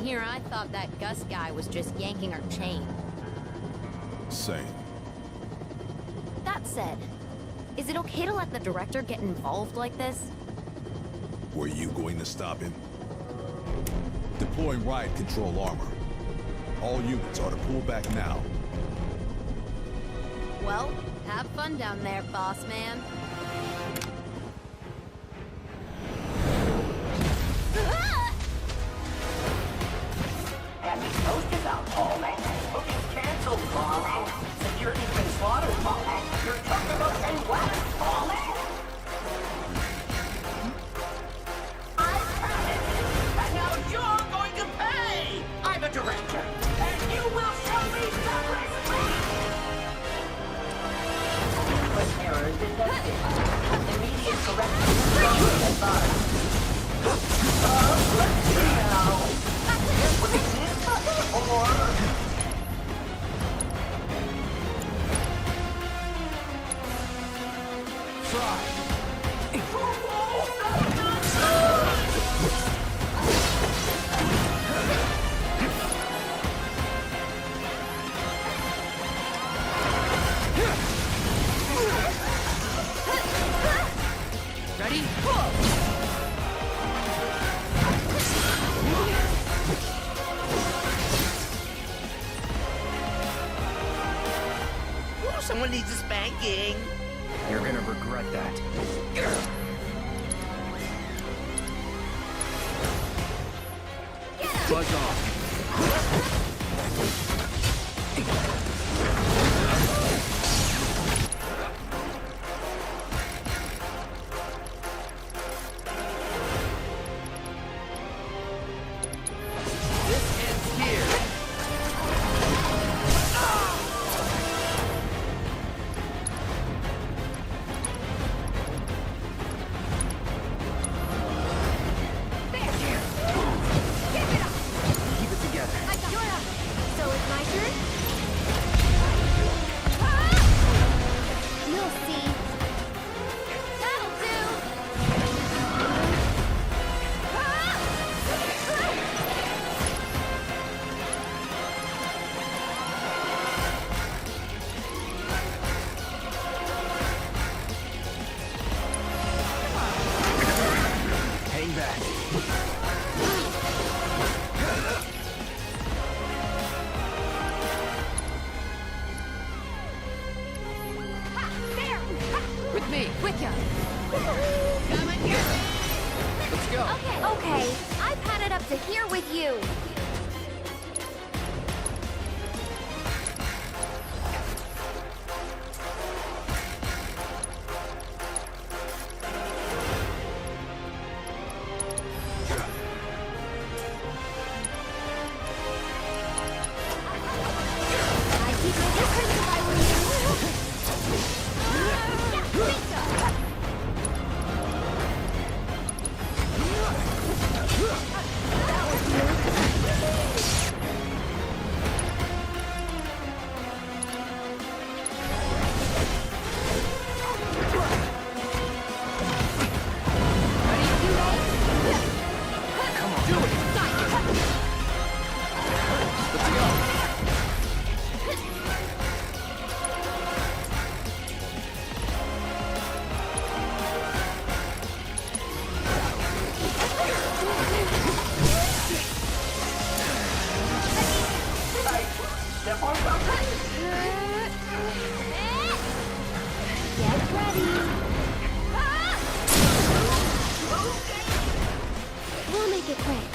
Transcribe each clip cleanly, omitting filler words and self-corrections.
here, I thought that Gus guy was just yanking our chain. Same. That said, is it okay to let the director get involved like this? Were you going to stop him? Deploying riot control armor. All units are to pull back now. Well, have fun down there, boss man. Happy posters out, Paul-Man. Booking's canceled, Paul-Man. Security's been slaughtered, Paul-Man. You're talking about same weapons, Paul-Man. I've had it. And now you're going to pay. I'm a director. And you will show me some respect. But error detected. Immediate correction. Advised. Let's see now. Ready? Someone needs a spanking. You're gonna regret that. Buzz off. This ends here. Keep it together. So it's my turn? You'll see. That'll do! Hang back. With me. With ya! Come and get me. Let's go. Okay, I've had it up to here with you. I keep my distance if I were Come on. Do it. Let's go. Step on something. Get ready. We'll make it quick.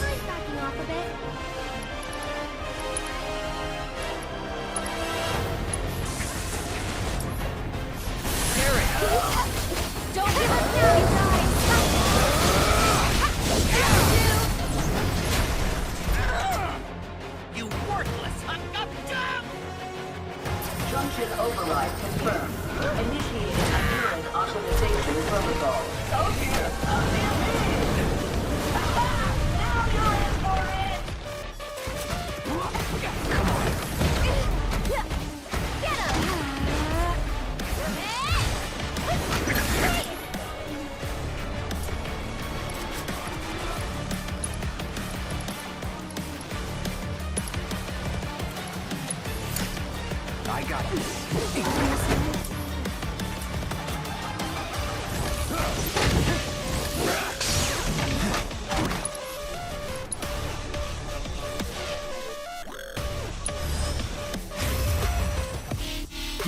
Mind backing off a bit? Don't give up now, you guys!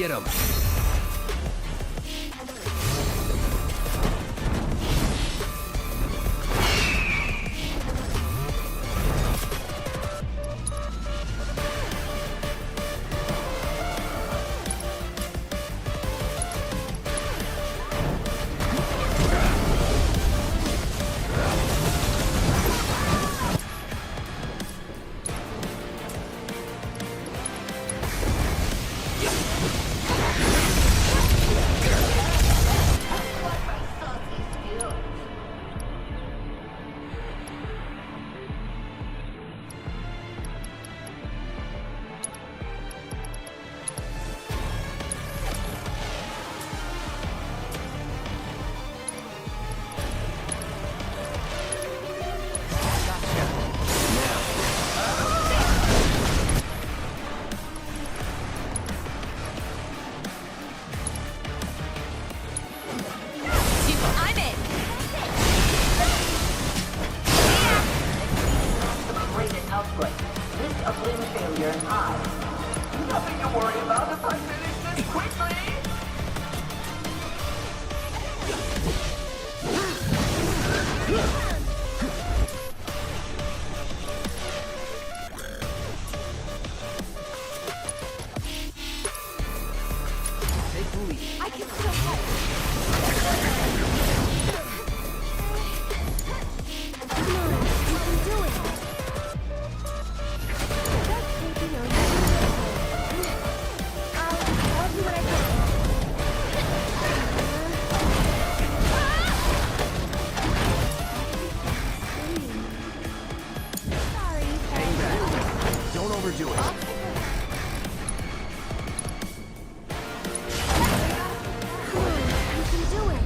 Get him. I'm in. Rated outbreak. Risk of limb failure high. Nothing to worry about if I finish this quickly. Take the lead. I can still help. Come on, you can do it. Just taking on I'll do what I can. Sorry. Hang back. Don't overdo it. I'll figure it out. Come on, you can do it.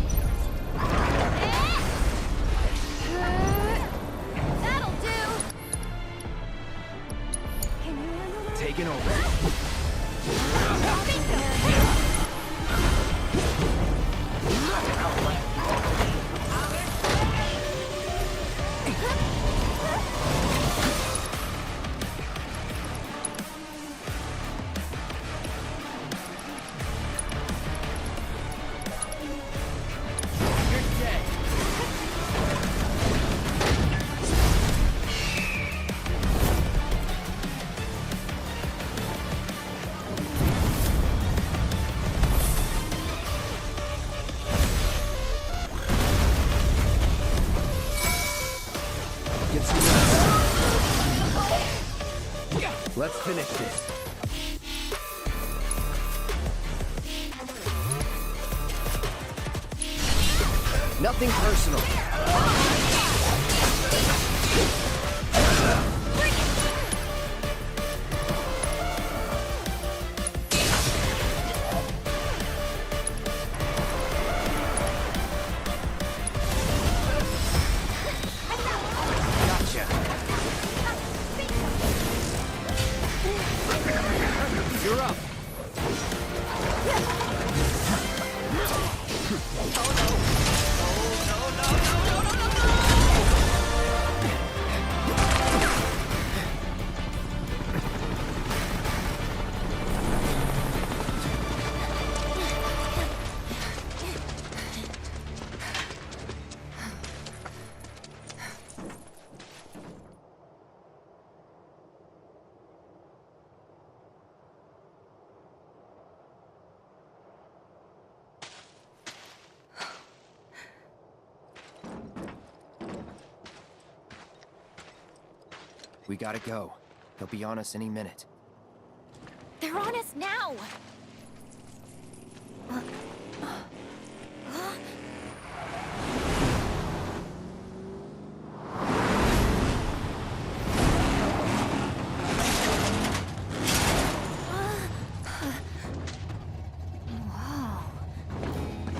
That'll do. Can you handle that? Taking over. You're dead. Get some rest. Let's finish this. Nothing personal. Gotcha. You're up. We gotta go. They'll be on us any minute. They're on us now.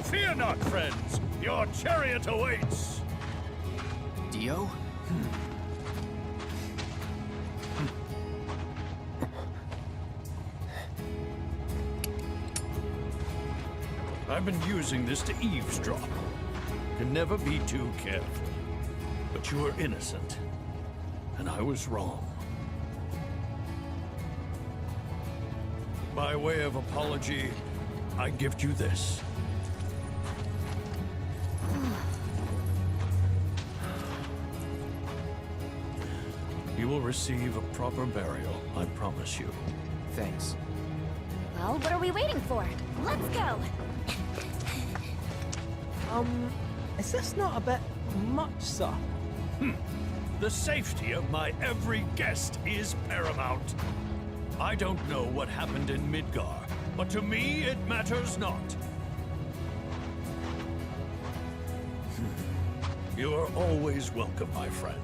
Fear not, friends. Your chariot awaits. Dio? I've been using this to eavesdrop. Can never be too careful. But you were innocent, and I was wrong. By way of apology, I gift you this. You will receive a proper burial, I promise you. Thanks. Well, what are we waiting for? Let's go! Is this not a bit much, sir? The safety of my every guest is paramount. I don't know what happened in Midgar, but to me it matters not. You are always welcome, my friend.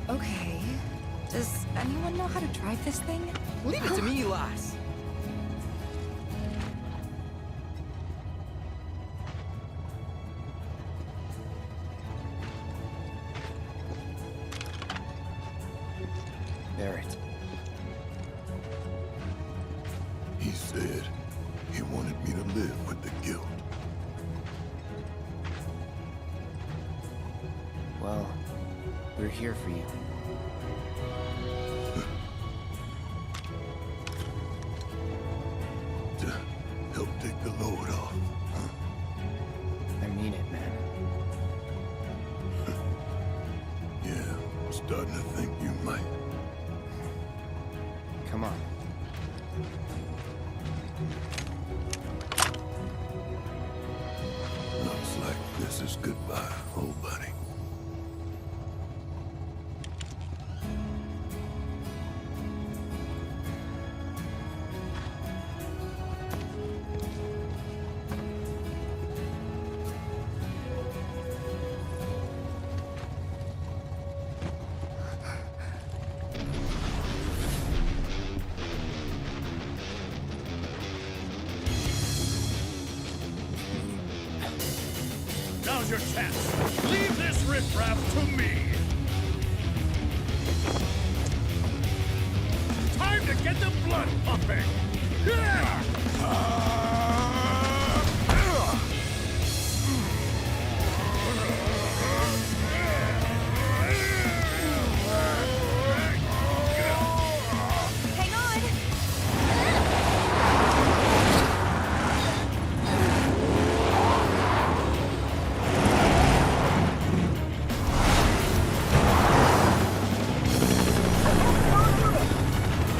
Okay. Does anyone know how to drive this thing? Leave it to me, lass. Barrett. He said he wanted me to live with the guilt. Well, we're here for you. To help take the load off. I mean it, man. Yeah, I'm starting to think you might. Come on. Looks like this is goodbye, old buddy. Now's your chance. Leave this riffraff to me. Time to get the blood pumping. Yeah! Hang on!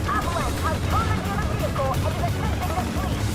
Avalanche has turned into the vehicle and is attempting the sweep.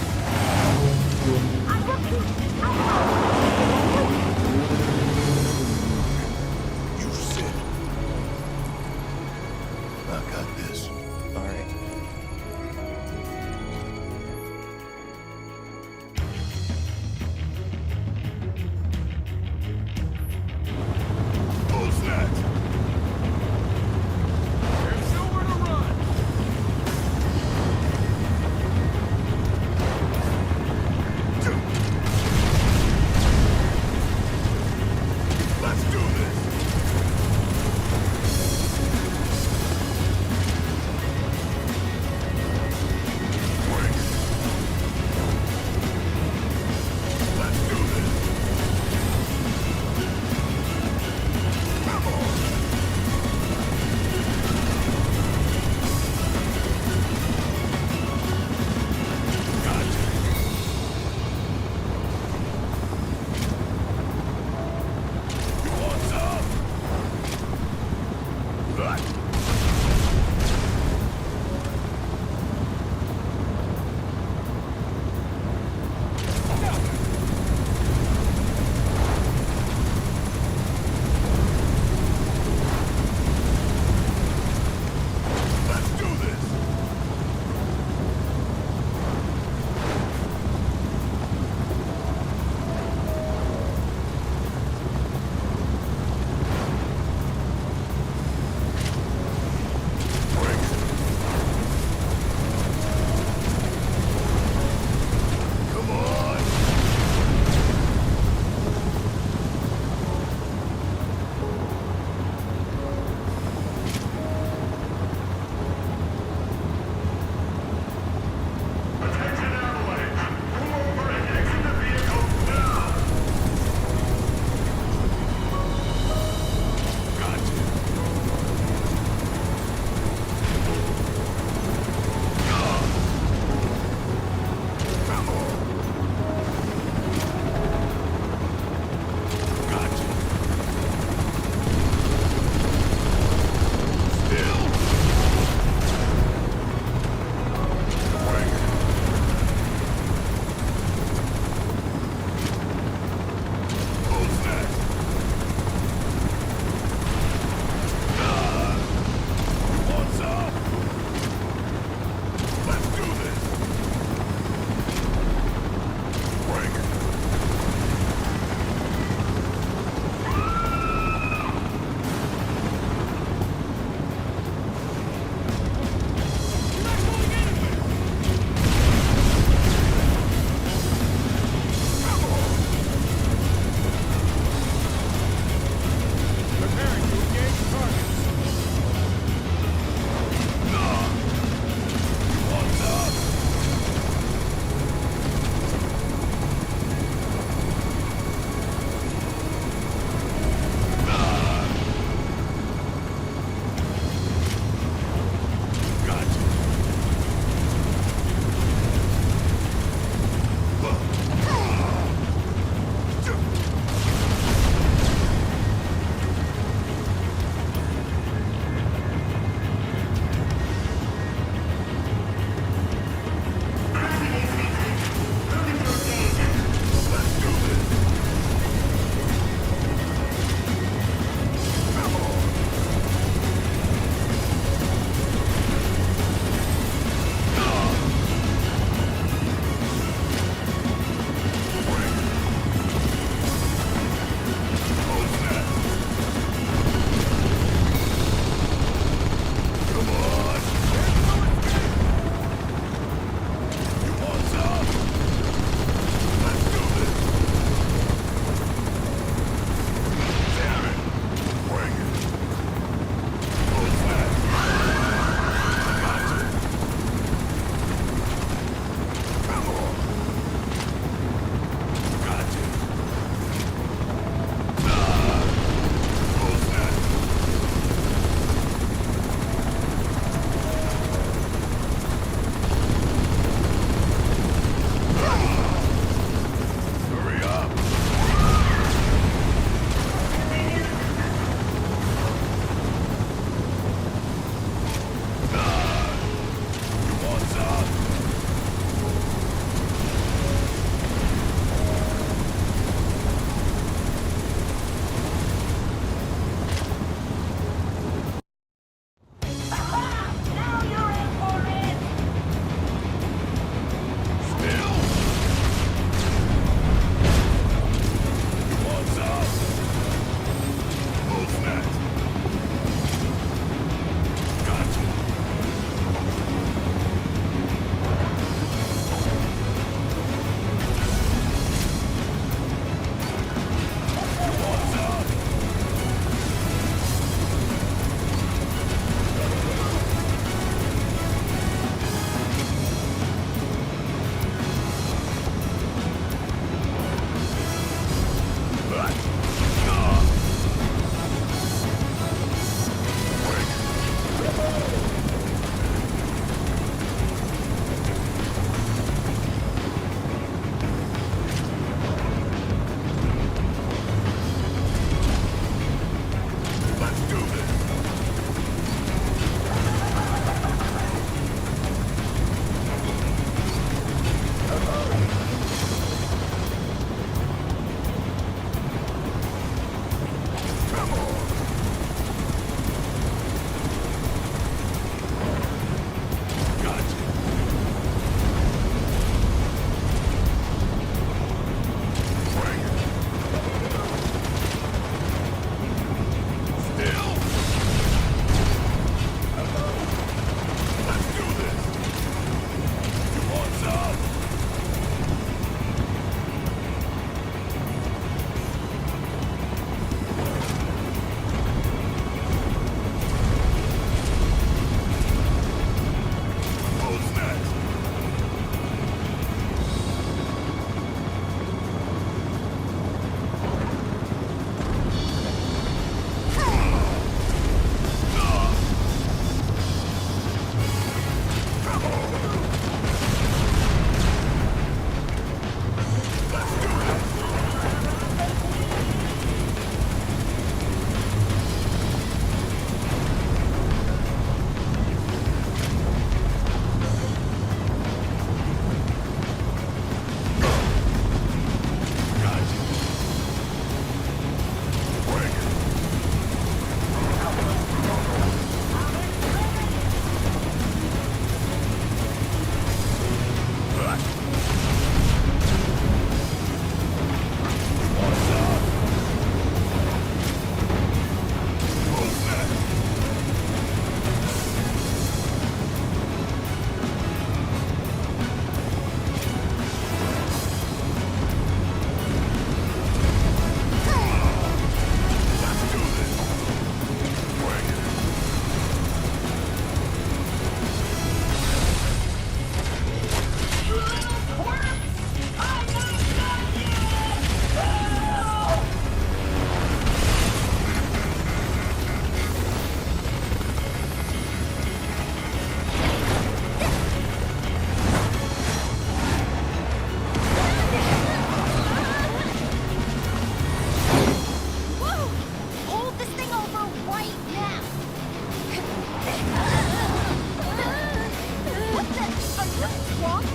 Are you drunk?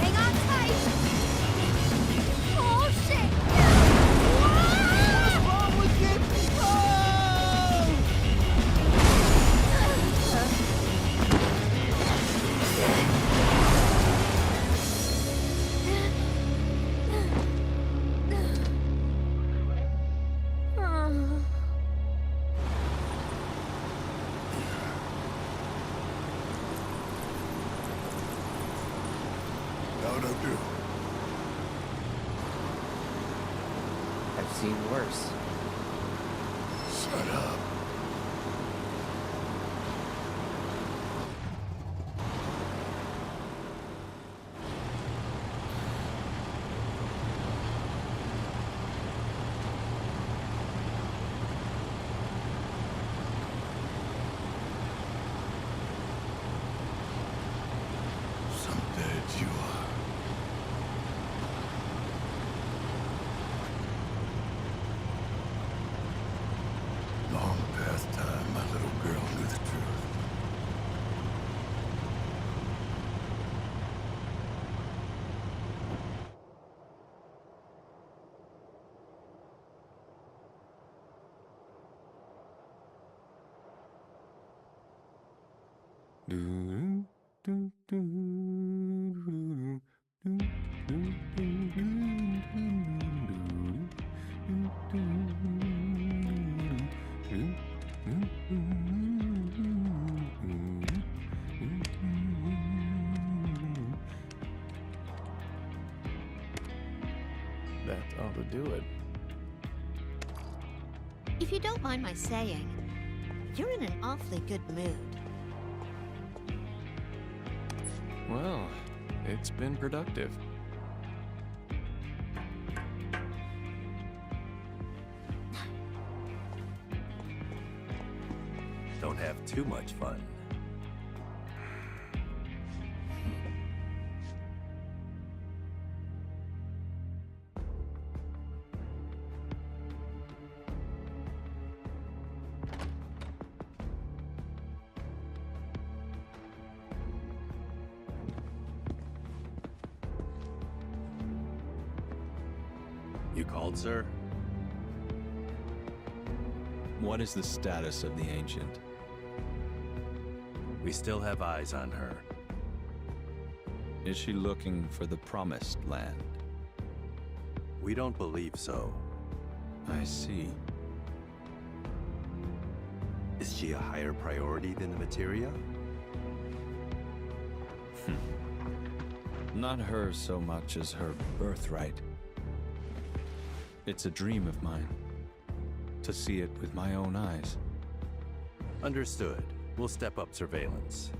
Hang on tight! Oh, shit! What's wrong with you? How'd I do? I've seen worse. Shut up. Some dead you are. Long past time my little girl knew the truth. That ought to do it. If you don't mind my saying, you're in an awfully good mood. Well, it's been productive. Don't have too much fun. You called, sir? What is the status of the Ancient? We still have eyes on her. Is she looking for the Promised Land? We don't believe so. I see. Is she a higher priority than the materia? Not her so much as her birthright. It's a dream of mine, to see it with my own eyes. Understood. We'll step up surveillance.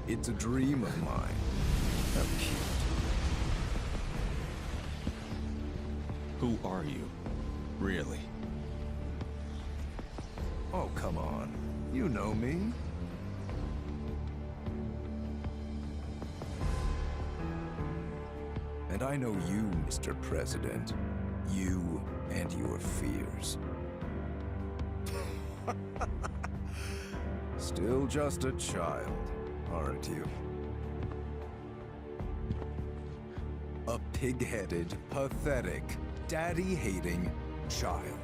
It's a dream of mine. How cute. Who are you, really? Oh, come on. You know me. And I know you, Mr. President. You and your fears. Still just a child, aren't you? A pig-headed, pathetic, daddy-hating child.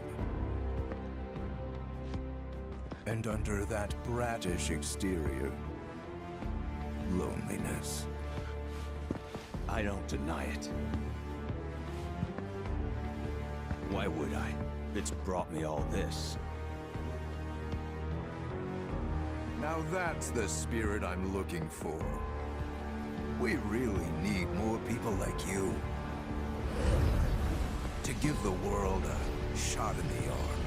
And under that brattish exterior, loneliness. I don't deny it. Why would I? It's brought me all this. Now that's the spirit I'm looking for. We really need more people like you. To give the world a shot in the arm.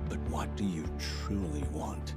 But why What do you truly want?